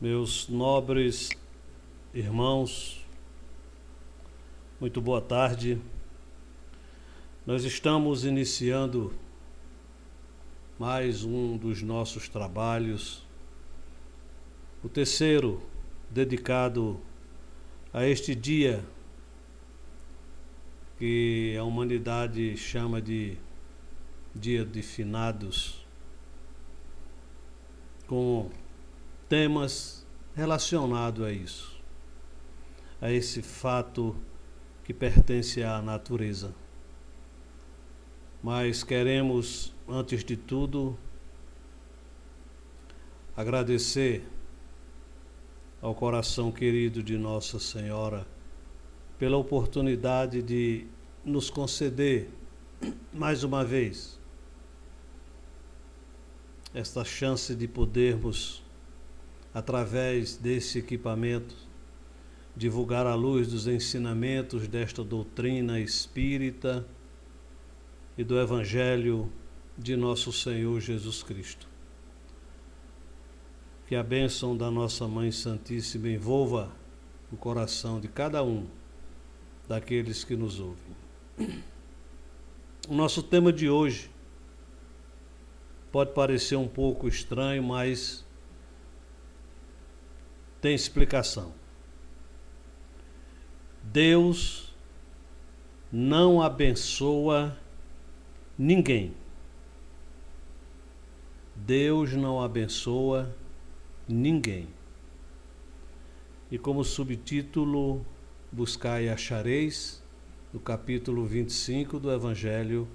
Meus nobres irmãos, muito boa tarde. Nós estamos iniciando mais um dos nossos trabalhos, o terceiro, dedicado a este dia que a humanidade chama de Dia de Finados, com temas relacionados a isso, a esse fato que pertence à natureza. Mas queremos, antes de tudo, agradecer ao coração querido de Nossa Senhora pela oportunidade de nos conceder, mais uma vez, esta chance de podermos, através desse equipamento, divulgar a luz dos ensinamentos desta doutrina espírita e do Evangelho de nosso Senhor Jesus Cristo. Que a bênção da nossa Mãe Santíssima envolva o coração de cada um daqueles que nos ouvem. O nosso tema de hoje pode parecer um pouco estranho, mas tem explicação. Deus não abençoa ninguém. Deus não abençoa ninguém. E como subtítulo, buscai e achareis, no capítulo 25 do Evangelho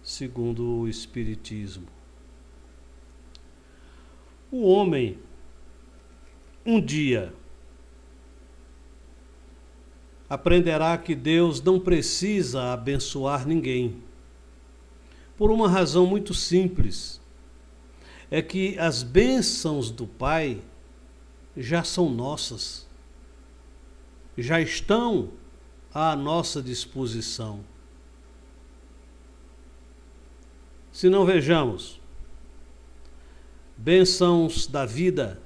segundo o Espiritismo. O homem, um dia, aprenderá que Deus não precisa abençoar ninguém. Por uma razão muito simples, é que as bênçãos do Pai já são nossas, já estão à nossa disposição. Se não vejamos, bênçãos da vida,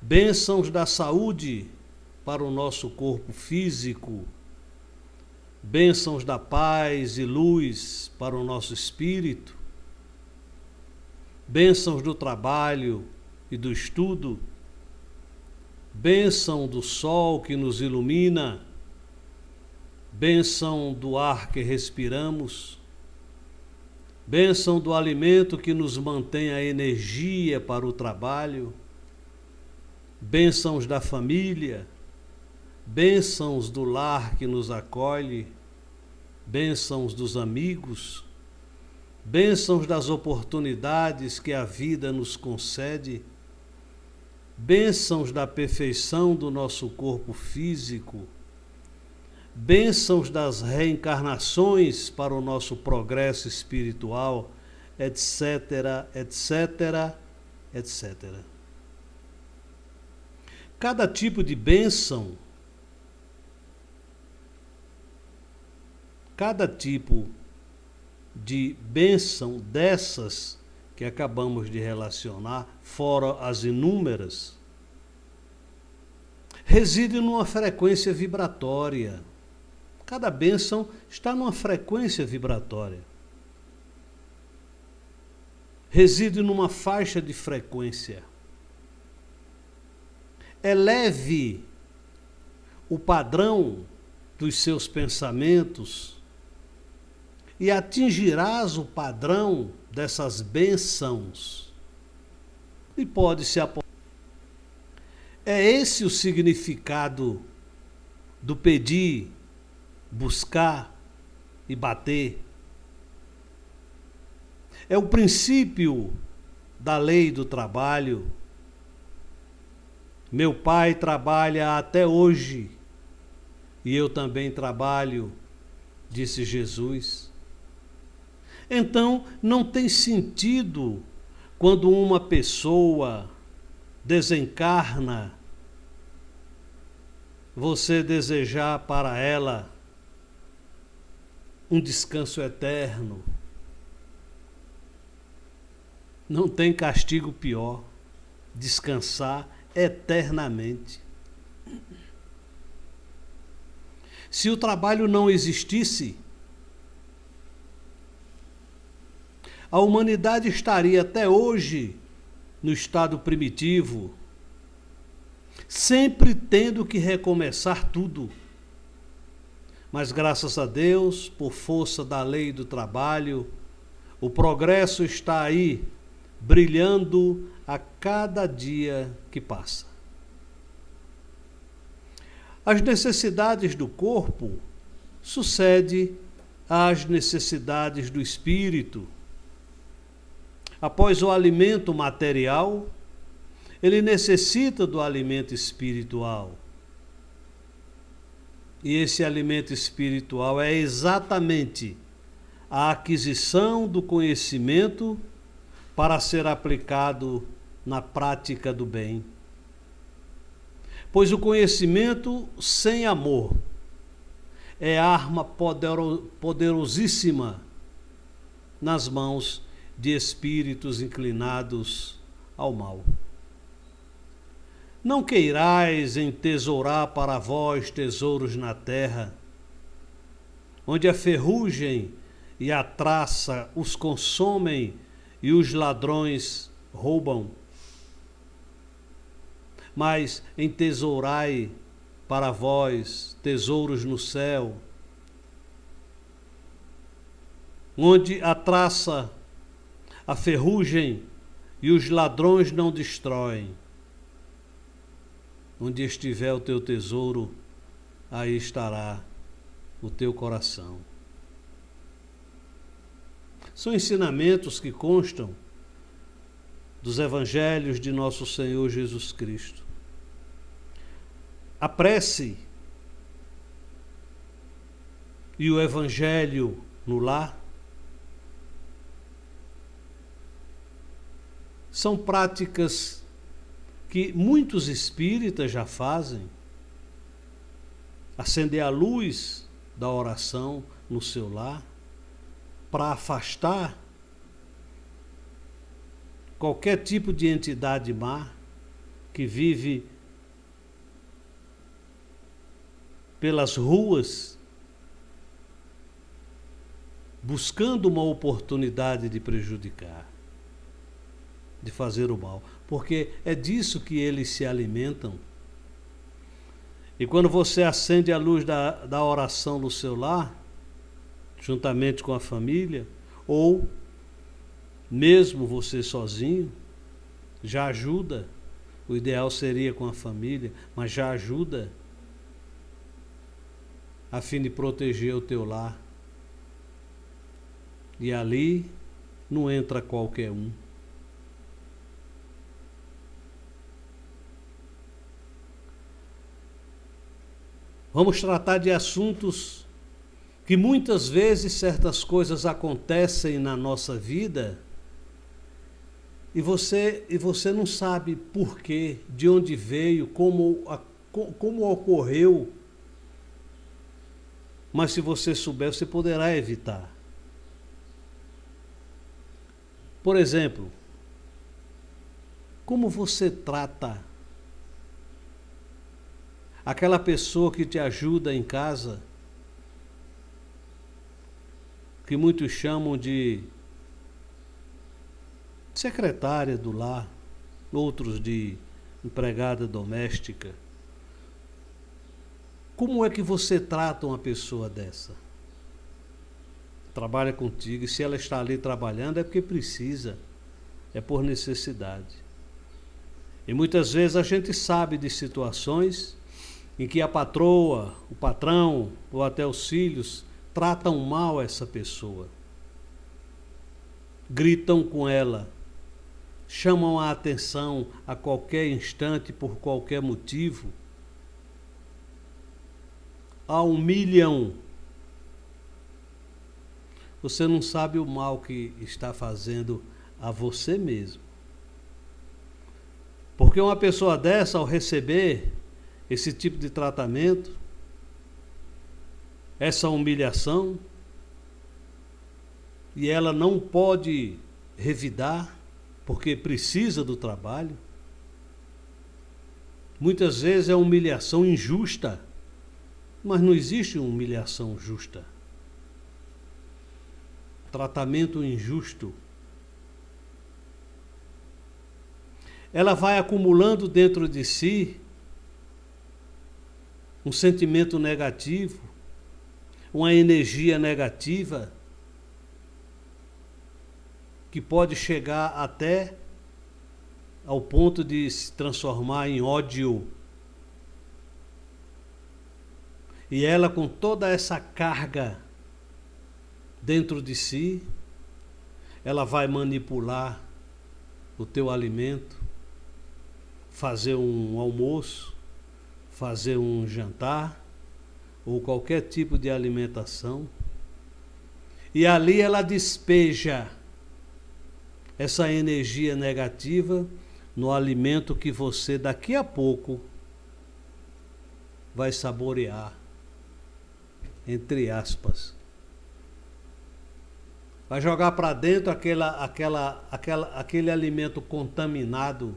bênçãos da saúde para o nosso corpo físico, bênçãos da paz e luz para o nosso espírito, bênçãos do trabalho e do estudo, bênção do sol que nos ilumina, bênção do ar que respiramos, bênção do alimento que nos mantém a energia para o trabalho, bênçãos da família, bênçãos do lar que nos acolhe, bênçãos dos amigos, bênçãos das oportunidades que a vida nos concede, bênçãos da perfeição do nosso corpo físico, bênçãos das reencarnações para o nosso progresso espiritual, etc, etc, etc. Cada tipo de bênção, dessas que acabamos de relacionar, fora as inúmeras, reside numa frequência vibratória. Cada bênção está numa frequência vibratória. Reside numa faixa de frequência. Eleve o padrão dos seus pensamentos e atingirás o padrão dessas bênçãos. E pode-se apontar. É esse o significado do pedir, buscar e bater. É o princípio da lei do trabalho. Meu pai trabalha até hoje e eu também trabalho, disse Jesus. Então, não tem sentido quando uma pessoa desencarna, você desejar para ela um descanso eterno. Não tem castigo pior. descansar eternamente. Se o trabalho não existisse, a humanidade estaria até hoje no estado primitivo, sempre tendo que recomeçar tudo. Mas graças a Deus, por força da lei do trabalho, o progresso está aí, brilhando a cada dia que passa. As necessidades do corpo sucedem às necessidades do espírito. Após o alimento material, ele necessita do alimento espiritual. E esse alimento espiritual é exatamente a aquisição do conhecimento para ser aplicado na prática do bem. Pois o conhecimento sem amor é arma poderosíssima nas mãos de espíritos inclinados ao mal. Não queirais entesourar para vós tesouros na terra, onde a ferrugem e a traça os consomem e os ladrões roubam. Mas entesourai para vós tesouros no céu, onde a traça, a ferrugem e os ladrões não destroem. Onde estiver o teu tesouro, aí estará o teu coração. São ensinamentos que constam dos evangelhos de nosso Senhor Jesus Cristo. A prece e o evangelho no lar são práticas que muitos espíritas já fazem. Acender a luz da oração no seu lar para afastar qualquer tipo de entidade má que vive pelas ruas buscando uma oportunidade de prejudicar, de fazer o mal, porque é disso que eles se alimentam. E quando você acende a luz da oração no seu lar, juntamente com a família, ou mesmo você sozinho, já ajuda. O ideal seria com a família, mas já ajuda a fim de proteger o teu lar. E ali não entra qualquer um. Vamos tratar de assuntos que muitas vezes certas coisas acontecem na nossa vida e você não sabe por quê, de onde veio, como ocorreu. Mas se você souber, você poderá evitar. Por exemplo, como você trata aquela pessoa que te ajuda em casa, que muitos chamam de secretária do lar, outros de empregada doméstica. Como é que você trata uma pessoa dessa? Trabalha contigo, e se ela está ali trabalhando é porque precisa, é por necessidade. E muitas vezes a gente sabe de situações em que a patroa, o patrão ou até os filhos tratam mal essa pessoa. Gritam com ela, chamam a atenção a qualquer instante por qualquer motivo, a humilham. Você não sabe o mal que está fazendo a você mesmo. Porque uma pessoa dessa, ao receber esse tipo de tratamento, essa humilhação, e ela não pode revidar, porque precisa do trabalho, Muitas vezes é humilhação injusta, mas não existe humilhação justa. Tratamento injusto. Ela vai acumulando dentro de si um sentimento negativo, uma energia negativa, que pode chegar até ao ponto de se transformar em ódio. E ela, com toda essa carga dentro de si, ela vai manipular o teu alimento, fazer um almoço, fazer um jantar, ou qualquer tipo de alimentação. E ali ela despeja essa energia negativa no alimento que você daqui a pouco vai saborear, entre aspas. Vai jogar para dentro aquele alimento contaminado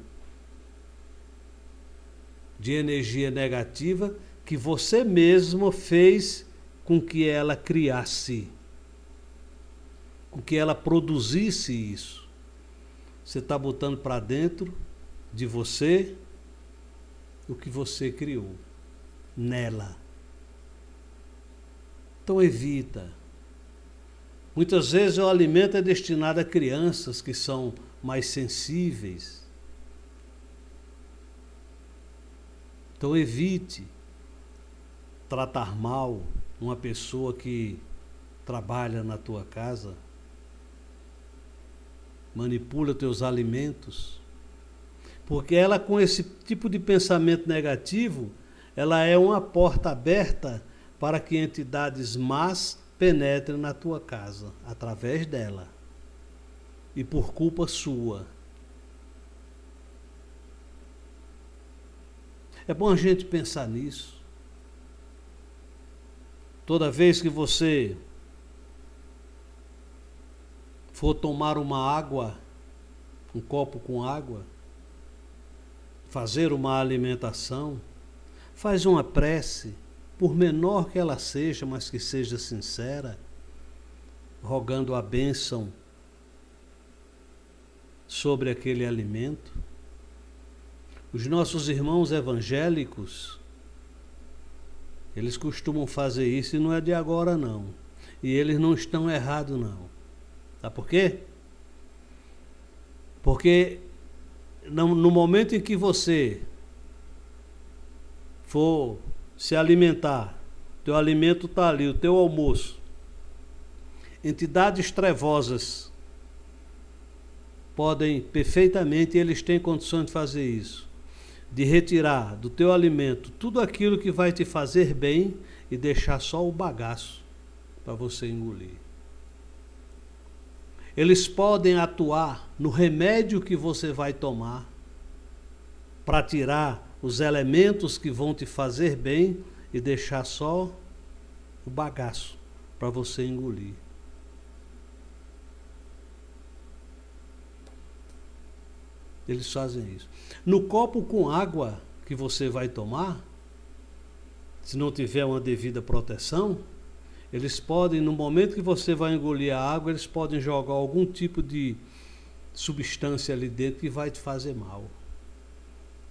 de energia negativa que você mesmo fez com que ela criasse, com que ela produzisse isso. Você está botando para dentro de você o que você criou nela. Então evita. Muitas vezes o alimento é destinado a crianças que são mais sensíveis. Então evite tratar mal uma pessoa que trabalha na tua casa, manipula teus alimentos, porque ela, com esse tipo de pensamento negativo, ela é uma porta aberta para que entidades más penetrem na tua casa, através dela, e por culpa sua. É bom a gente pensar nisso. Toda vez que você for tomar uma água, um copo com água, fazer uma alimentação, faz uma prece, por menor que ela seja, mas que seja sincera, rogando a bênção sobre aquele alimento. Os nossos irmãos evangélicos, eles costumam fazer isso, e não é de agora não. E eles não estão errados não. Sabe por quê? Porque no momento em que você for se alimentar, teu alimento está ali, o teu almoço, entidades trevosas podem perfeitamente, eles têm condições de fazer isso, de retirar do teu alimento tudo aquilo que vai te fazer bem e deixar só o bagaço para você engolir. Eles podem atuar no remédio que você vai tomar para tirar os elementos que vão te fazer bem e deixar só o bagaço para você engolir. Eles fazem isso. No copo com água que você vai tomar, se não tiver uma devida proteção, eles podem, no momento que você vai engolir a água, eles podem jogar algum tipo de substância ali dentro que vai te fazer mal.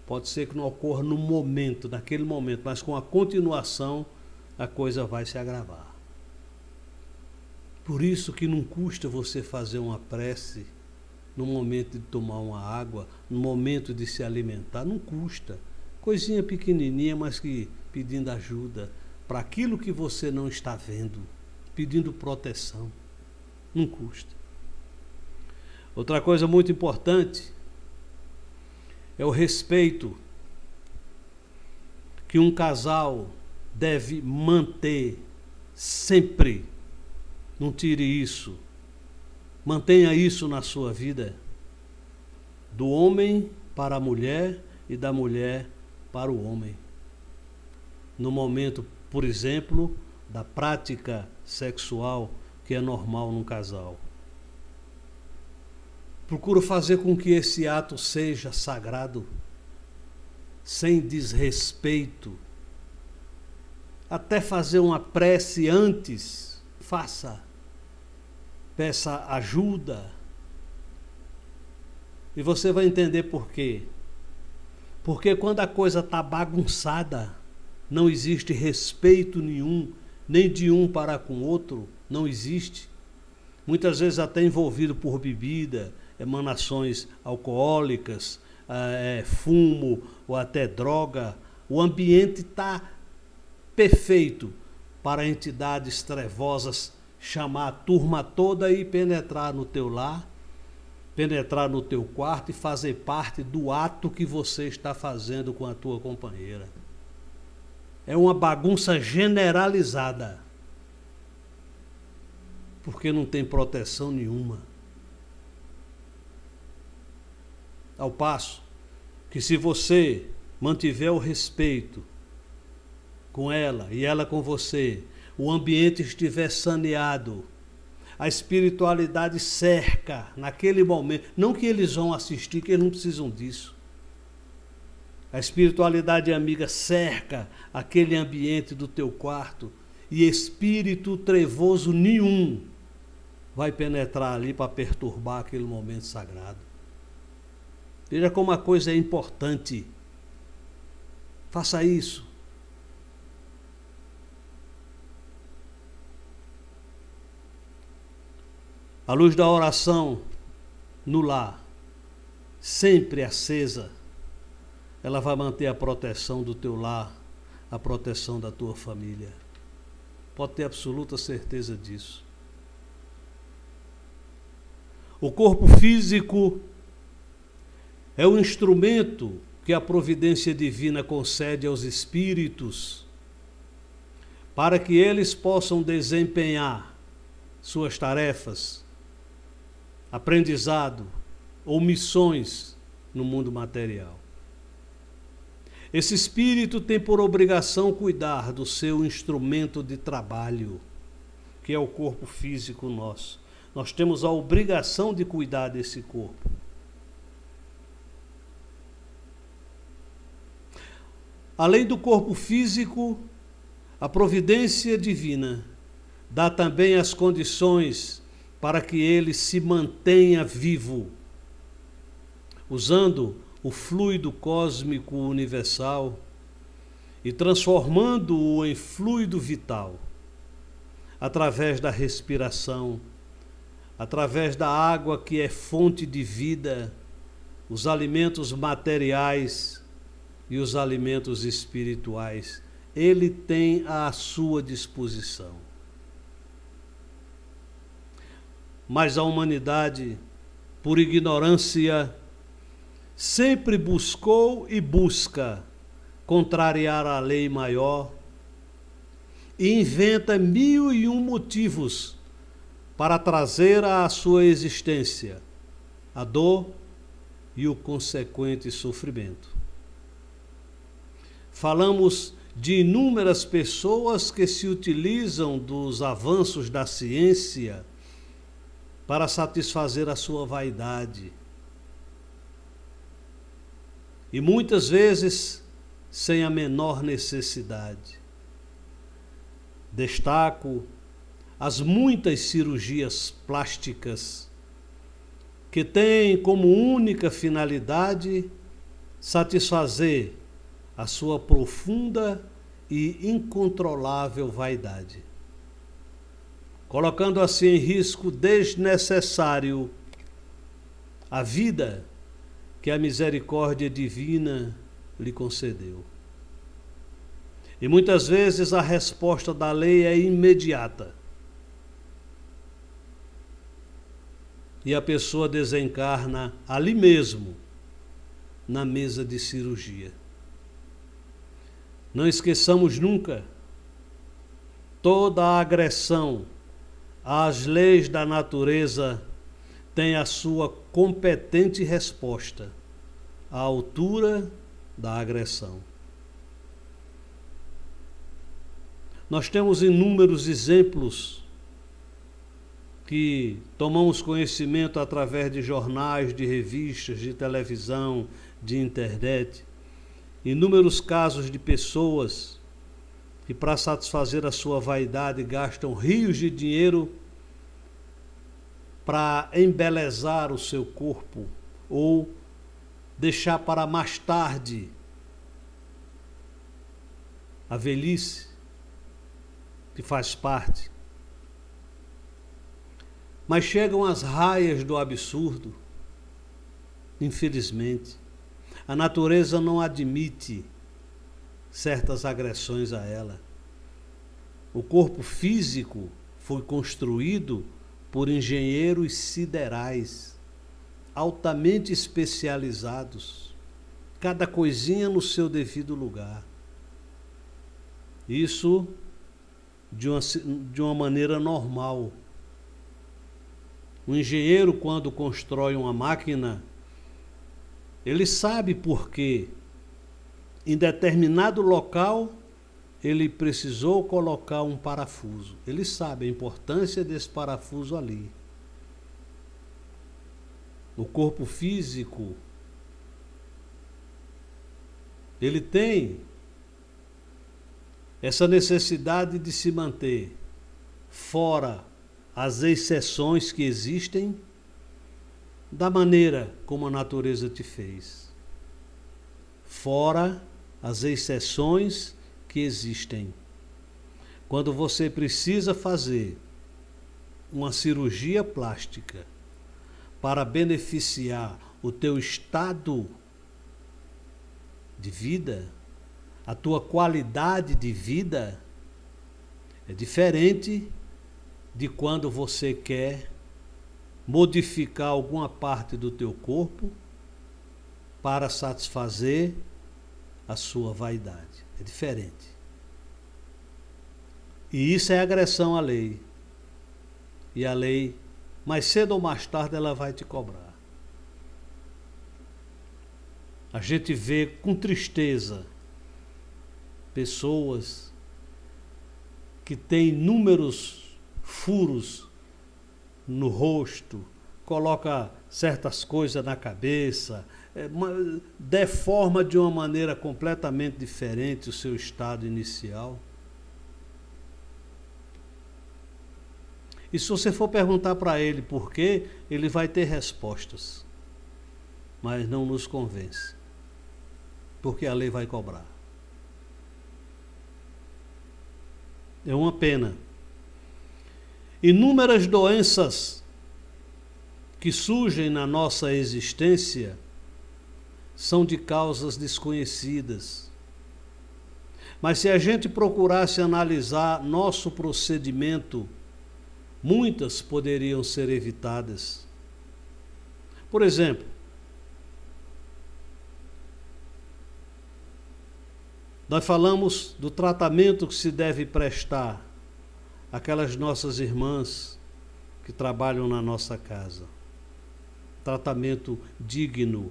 Pode ser que não ocorra no momento, naquele momento, mas com a continuação a coisa vai se agravar. Por isso que não custa você fazer uma prece no momento de tomar uma água, no momento de se alimentar, não custa. Coisinha pequenininha, mas que pedindo ajuda para aquilo que você não está vendo, pedindo proteção, não custa. Outra coisa muito importante é o respeito que um casal deve manter sempre. Não tire isso. Mantenha isso na sua vida. Do homem para a mulher e da mulher para o homem. No momento, por exemplo, da prática sexual que é normal num casal. Procura fazer com que esse ato seja sagrado, sem desrespeito. Até fazer uma prece antes, faça. Peça ajuda. E você vai entender por quê. Porque quando a coisa está bagunçada, não existe respeito nenhum, nem de um para com o outro, não existe. Muitas vezes até envolvido por bebida, emanações alcoólicas, fumo ou até droga, o ambiente está perfeito para entidades trevosas chamar a turma toda e penetrar no teu lar, penetrar no teu quarto e fazer parte do ato que você está fazendo com a tua companheira. É uma bagunça generalizada, porque não tem proteção nenhuma. Ao passo que, se você mantiver o respeito com ela e ela com você, o ambiente estiver saneado, a espiritualidade cerca naquele momento, não que eles vão assistir, que eles não precisam disso. A espiritualidade amiga cerca aquele ambiente do teu quarto e espírito trevoso nenhum vai penetrar ali para perturbar aquele momento sagrado. Veja como a coisa é importante. Faça isso. A luz da oração no lar, sempre acesa, ela vai manter a proteção do teu lar, a proteção da tua família. Pode ter absoluta certeza disso. O corpo físico é o instrumento que a providência divina concede aos espíritos para que eles possam desempenhar suas tarefas, aprendizado ou missões no mundo material. Esse espírito tem por obrigação cuidar do seu instrumento de trabalho, que é o corpo físico nosso. Nós temos a obrigação de cuidar desse corpo. Além do corpo físico, a providência divina dá também as condições para que ele se mantenha vivo, usando o fluido cósmico universal e transformando-o em fluido vital, através da respiração, através da água que é fonte de vida, os alimentos materiais e os alimentos espirituais. Ele tem à sua disposição. Mas a humanidade, por ignorância, sempre buscou e busca contrariar a lei maior e inventa 1001 motivos para trazer à sua existência a dor e o consequente sofrimento. Falamos de inúmeras pessoas que se utilizam dos avanços da ciência para satisfazer a sua vaidade. E muitas vezes sem a menor necessidade. Destaco as muitas cirurgias plásticas que têm como única finalidade satisfazer a sua profunda e incontrolável vaidade, colocando assim em risco desnecessário a vida que a misericórdia divina lhe concedeu. E muitas vezes a resposta da lei é imediata. E a pessoa desencarna ali mesmo, na mesa de cirurgia. Não esqueçamos nunca, toda a agressão às leis da natureza tem a sua competente resposta à altura da agressão. Nós temos inúmeros exemplos que tomamos conhecimento através de jornais, de revistas, de televisão, de internet, inúmeros casos de pessoas que, para satisfazer a sua vaidade, gastam rios de dinheiro para embelezar o seu corpo ou deixar para mais tarde a velhice, que faz parte. Mas chegam as raias do absurdo, infelizmente. A natureza não admite certas agressões a ela. O corpo físico foi construído por engenheiros siderais, altamente especializados, cada coisinha no seu devido lugar. Isso de uma maneira normal. O engenheiro, quando constrói uma máquina, ele sabe por quê. Em determinado local, ele precisou colocar um parafuso. Ele sabe a importância desse parafuso ali. O corpo físico, ele tem essa necessidade de se manter fora as exceções que existem da maneira como a natureza te fez. Fora as exceções que existem. Quando você precisa fazer uma cirurgia plástica para beneficiar o teu estado de vida, a tua qualidade de vida, é diferente de quando você quer modificar alguma parte do teu corpo para satisfazer a sua vaidade. É diferente. E isso é agressão à lei. E a lei, mais cedo ou mais tarde, ela vai te cobrar. A gente vê com tristeza pessoas que têm inúmeros furos no rosto, coloca certas coisas na cabeça, deforma de uma maneira completamente diferente o seu estado inicial. E se você for perguntar para ele por quê, ele vai ter respostas, mas não nos convence, porque a lei vai cobrar. É uma pena. Inúmeras doenças que surgem na nossa existência são de causas desconhecidas. Mas se a gente procurasse analisar nosso procedimento, muitas poderiam ser evitadas. Por exemplo, nós falamos do tratamento que se deve prestar àquelas nossas irmãs que trabalham na nossa casa. Tratamento digno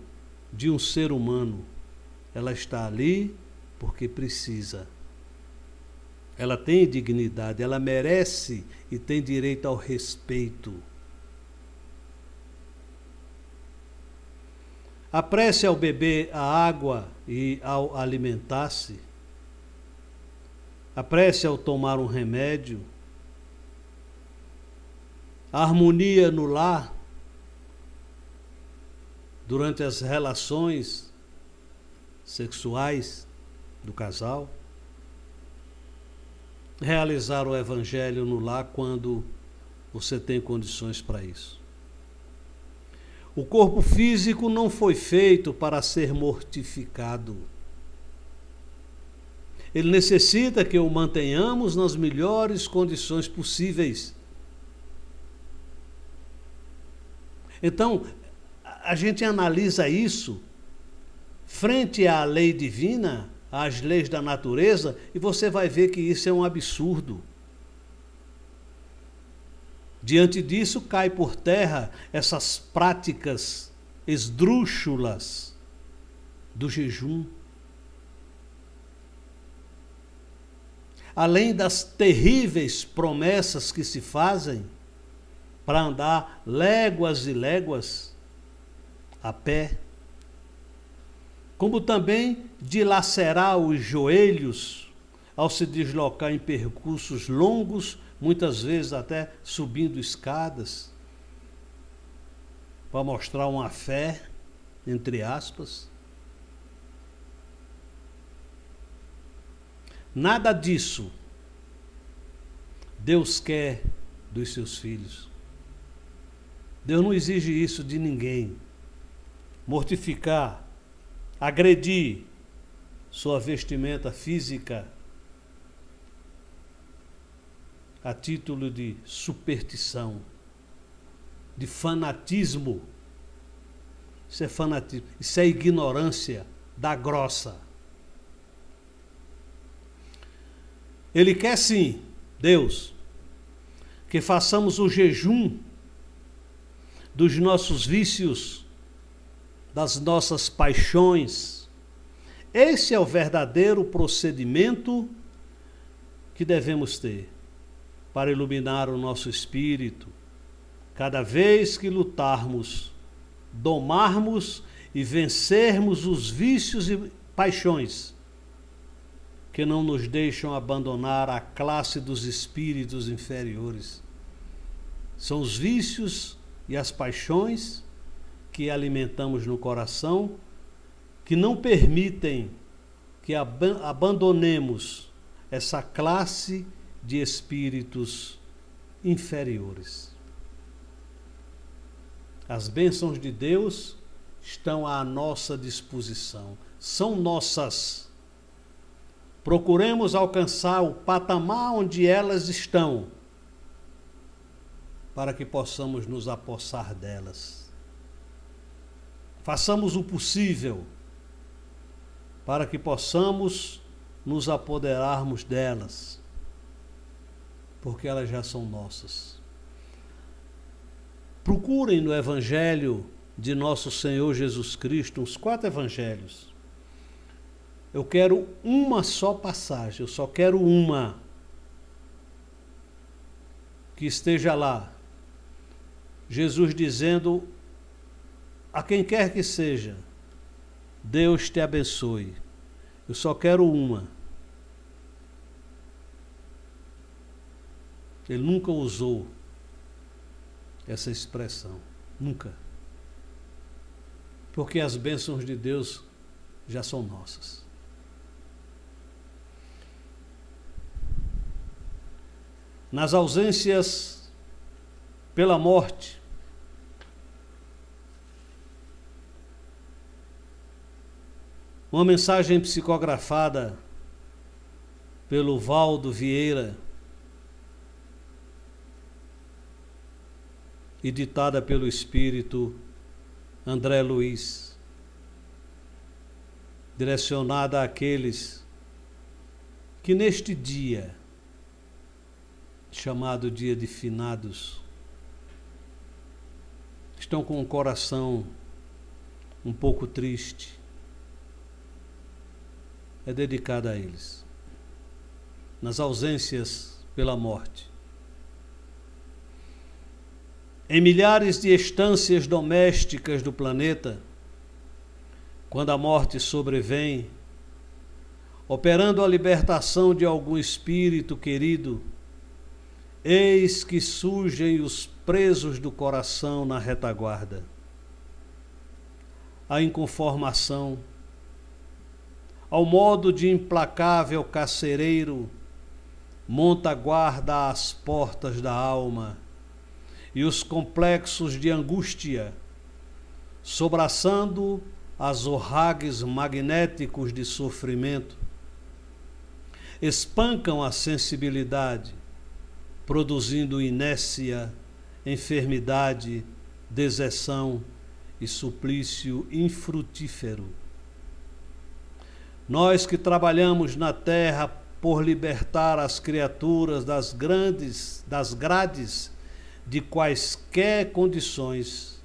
de um ser humano. Ela está ali porque precisa. Ela tem dignidade, ela merece e tem direito ao respeito. Apresse ao beber a água e ao alimentar-se. Apresse ao tomar um remédio. A harmonia no lar, durante as relações sexuais do casal. Realizar o evangelho no lar quando você tem condições para isso. O corpo físico não foi feito para ser mortificado. Ele necessita que o mantenhamos nas melhores condições possíveis. Então, a gente analisa isso frente à lei divina, às leis da natureza, e você vai ver que isso é um absurdo. Diante disso, cai por terra essas práticas esdrúxulas do jejum. Além das terríveis promessas que se fazem para andar léguas e léguas a pé, como também dilacerar os joelhos ao se deslocar em percursos longos, muitas vezes até subindo escadas, para mostrar uma fé, entre aspas. Nada disso Deus quer dos seus filhos. Deus não exige isso de ninguém. Mortificar, agredir sua vestimenta física a título de superstição, de fanatismo. Isso é fanatismo, isso é ignorância da grossa. Ele quer sim, Deus, que façamos o jejum dos nossos vícios, das nossas paixões. Esse é o verdadeiro procedimento que devemos ter para iluminar o nosso espírito, cada vez que lutarmos, domarmos e vencermos os vícios e paixões que não nos deixam abandonar a classe dos espíritos inferiores. São os vícios e as paixões que alimentamos no coração, que não permitem que abandonemos essa classe de espíritos inferiores. As bênçãos de Deus estão à nossa disposição, são nossas. Procuremos alcançar o patamar onde elas estão, para que possamos nos apossar delas. Façamos o possível para que possamos nos apoderarmos delas, porque elas já são nossas. Procurem no Evangelho de nosso Senhor Jesus Cristo, uns 4 evangelhos. Eu quero uma só passagem, eu só quero uma que esteja lá. Jesus dizendo a quem quer que seja, Deus te abençoe. Eu só quero uma. Ele nunca usou essa expressão, nunca. Porque as bênçãos de Deus já são nossas. Nas ausências pela morte, uma mensagem psicografada pelo Valdo Vieira e ditada pelo espírito André Luiz, direcionada àqueles que neste dia, chamado Dia de Finados, estão com o coração um pouco triste. É dedicada a eles. Nas ausências pela morte. Em milhares de estâncias domésticas do planeta, quando a morte sobrevém, operando a libertação de algum espírito querido, eis que surgem os presos do coração na retaguarda. A inconformação, ao modo de implacável carcereiro, monta guarda às portas da alma, e os complexos de angústia, sobraçando as orragues magnéticos de sofrimento, espancam a sensibilidade, produzindo inércia, enfermidade, deserção e suplício infrutífero. Nós que trabalhamos na terra por libertar as criaturas das grades de quaisquer condições,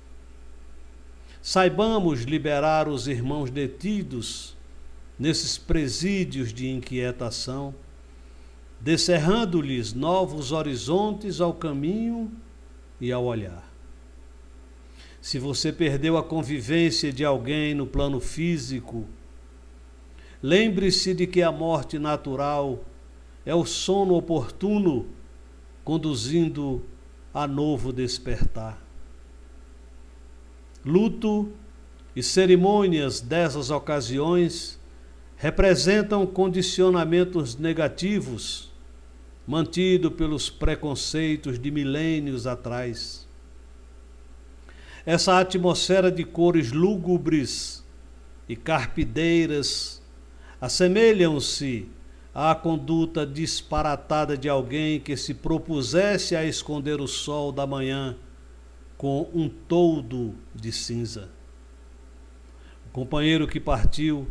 saibamos liberar os irmãos detidos nesses presídios de inquietação, descerrando-lhes novos horizontes ao caminho e ao olhar. Se você perdeu a convivência de alguém no plano físico lembre-se de que a morte natural é o sono oportuno, conduzindo a novo despertar. Luto e cerimônias dessas ocasiões representam condicionamentos negativos mantidos pelos preconceitos de milênios atrás. Essa atmosfera de cores lúgubres e carpideiras assemelham-se à conduta disparatada de alguém que se propusesse a esconder o sol da manhã com um toldo de cinza. O companheiro que partiu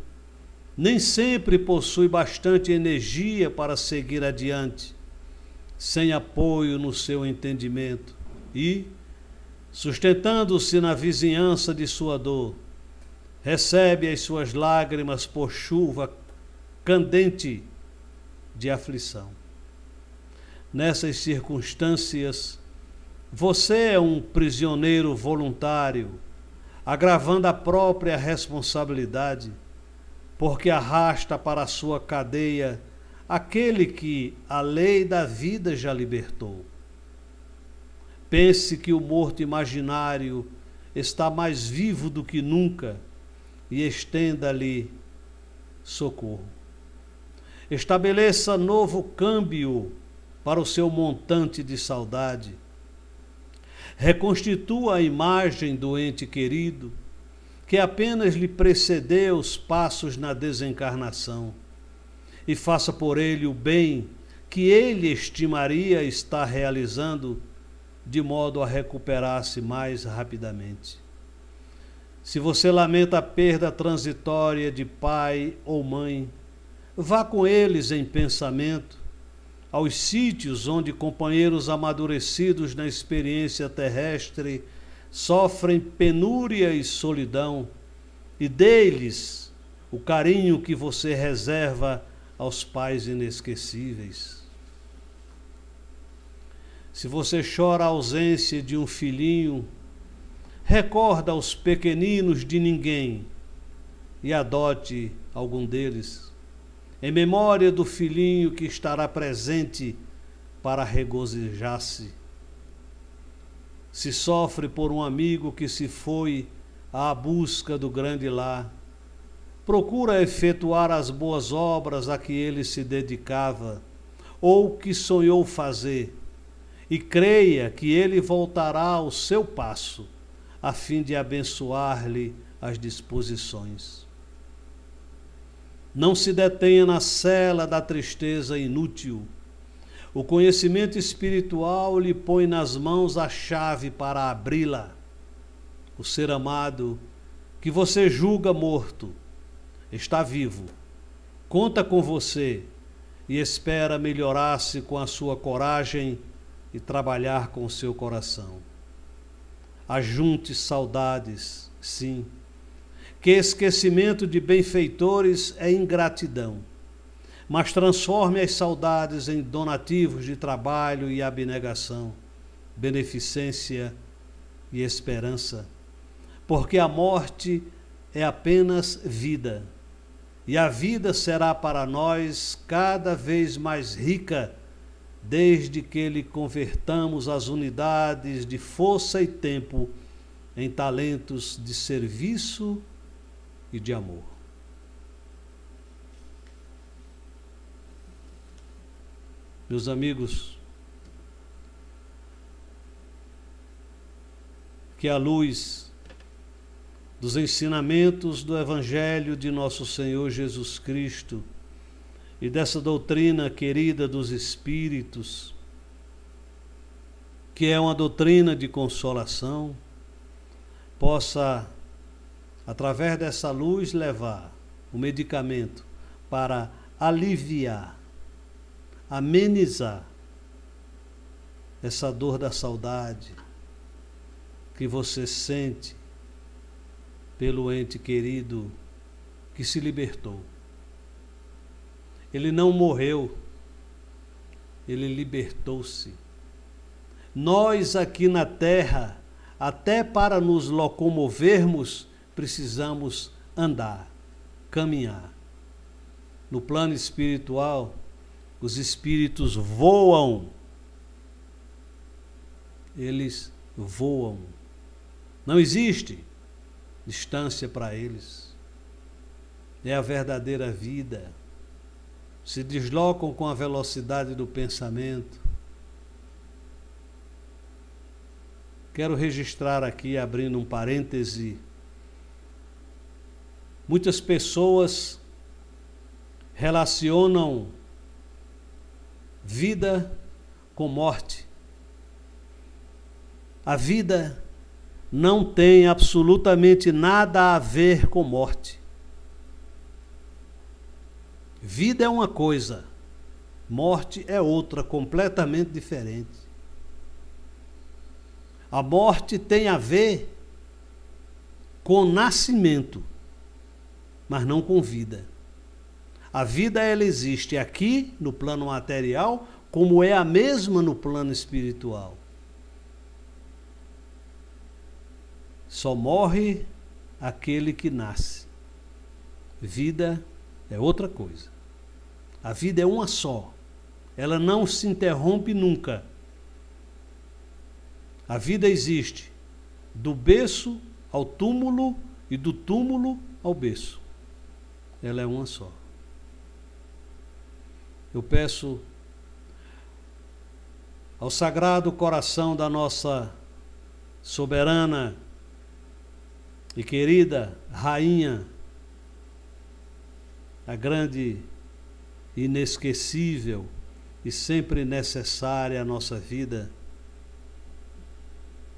nem sempre possui bastante energia para seguir adiante, sem apoio no seu entendimento e, sustentando-se na vizinhança de sua dor, recebe as suas lágrimas por chuva candente de aflição. Nessas circunstâncias, você é um prisioneiro voluntário, agravando a própria responsabilidade, porque arrasta para a sua cadeia aquele que a lei da vida já libertou. Pense que o morto imaginário está mais vivo do que nunca e estenda-lhe socorro. Estabeleça novo câmbio para o seu montante de saudade. Reconstitua a imagem do ente querido que apenas lhe precedeu os passos na desencarnação e faça por ele o bem que ele estimaria estar realizando, de modo a recuperar-se mais rapidamente. Se você lamenta a perda transitória de pai ou mãe, vá com eles em pensamento aos sítios onde companheiros amadurecidos na experiência terrestre sofrem penúria e solidão, e dê-lhes o carinho que você reserva aos pais inesquecíveis. Se você chora a ausência de um filhinho, recorda os pequeninos de ninguém e adote algum deles, em memória do filhinho que estará presente para regozijar-se. Se sofre por um amigo que se foi à busca do grande lar, procura efetuar as boas obras a que ele se dedicava ou que sonhou fazer, e creia que ele voltará ao seu passo, a fim de abençoar-lhe as disposições. Não se detenha na cela da tristeza inútil. O conhecimento espiritual lhe põe nas mãos a chave para abri-la. O ser amado, que você julga morto, está vivo, conta com você e espera melhorar-se com a sua coragem e trabalhar com o seu coração. Ajunte saudades, sim, que esquecimento de benfeitores é ingratidão, mas transforme as saudades em donativos de trabalho e abnegação, beneficência e esperança, porque a morte é apenas vida, e a vida será para nós cada vez mais rica, desde que lhe convertamos as unidades de força e tempo em talentos de serviço e de amor. Meus amigos, que a luz dos ensinamentos do Evangelho de nosso Senhor Jesus Cristo e dessa doutrina querida dos Espíritos, que é uma doutrina de consolação, possa, através dessa luz, levar o medicamento para aliviar, amenizar essa dor da saudade que você sente pelo ente querido que se libertou. Ele não morreu, ele libertou-se. Nós aqui na Terra, até para nos locomovermos, precisamos andar, caminhar. no plano espiritual, os espíritos voam. Eles voam. Não existe distância para eles. É a verdadeira vida. Se deslocam com a velocidade do pensamento. Quero registrar aqui, abrindo um parêntese, muitas pessoas relacionam vida com morte. A vida não tem absolutamente nada a ver com morte. Vida é uma coisa, morte é outra, completamente diferente. A morte tem a ver com nascimento, mas não com vida. A vida, ela existe aqui no plano material, como é a mesma no plano espiritual. Só morre aquele que nasce. Vida é outra coisa. A vida é uma só. Ela não se interrompe nunca. A vida existe do berço ao túmulo e do túmulo ao berço. Ela é uma só. Eu peço ao Sagrado Coração da nossa soberana e querida Rainha, a grande, inesquecível e sempre necessária à nossa vida,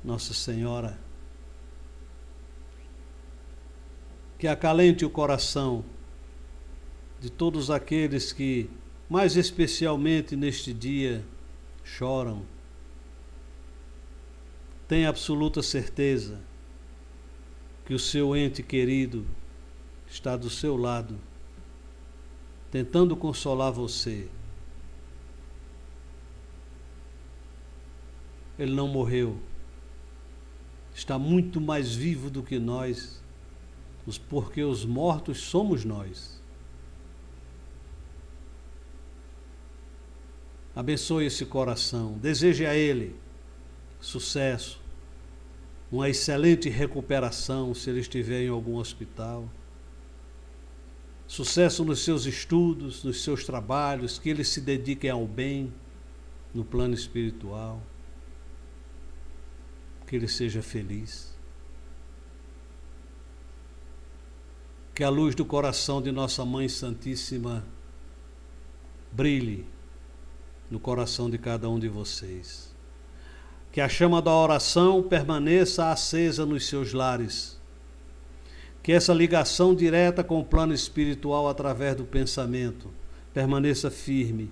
Nossa Senhora, que acalente o coração de todos aqueles que, mais especialmente neste dia, choram. Tenha absoluta certeza que o seu ente querido está do seu lado, tentando consolar você. Ele não morreu. Está muito mais vivo do que nós, porque os mortos somos nós. Abençoe esse coração, deseje a ele sucesso, uma excelente recuperação se ele estiver em algum hospital, sucesso nos seus estudos, nos seus trabalhos, que ele se dedique ao bem no plano espiritual. Que ele seja feliz. Que a luz do coração de nossa Mãe Santíssima brilhe no coração de cada um de vocês. Que a chama da oração permaneça acesa nos seus lares. Que essa ligação direta com o plano espiritual através do pensamento permaneça firme,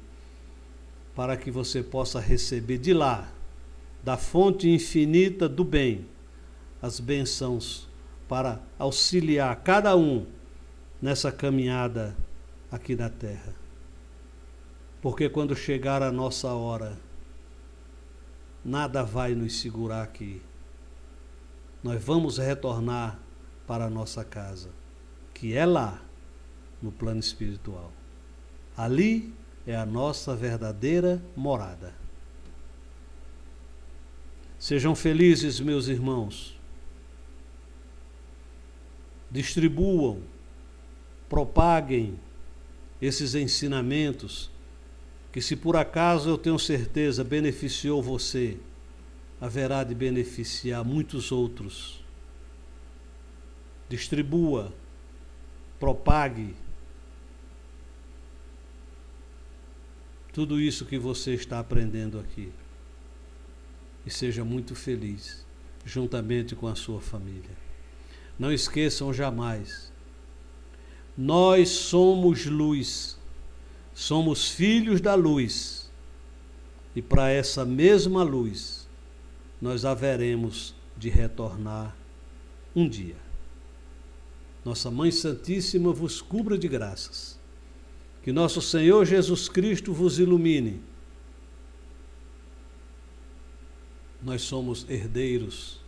para que você possa receber de lá, da fonte infinita do bem, as bênçãos para auxiliar cada um nessa caminhada aqui na terra. Porque quando chegar a nossa hora, nada vai nos segurar aqui. Nós vamos retornar para a nossa casa, que é lá, no plano espiritual. Ali é a nossa verdadeira morada. Sejam felizes, meus irmãos. Distribuam, propaguem esses ensinamentos que, se por acaso eu tenho certeza beneficiou você, haverá de beneficiar muitos outros. Distribua, propague tudo isso que você está aprendendo aqui. E seja muito feliz, juntamente com a sua família. Não esqueçam jamais, nós somos luz, somos filhos da luz, e para essa mesma luz, nós haveremos de retornar um dia. Nossa Mãe Santíssima vos cubra de graças, que nosso Senhor Jesus Cristo vos ilumine. Nós somos herdeiros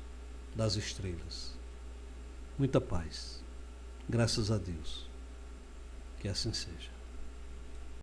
das estrelas. Muita paz. Graças a Deus. Que assim seja.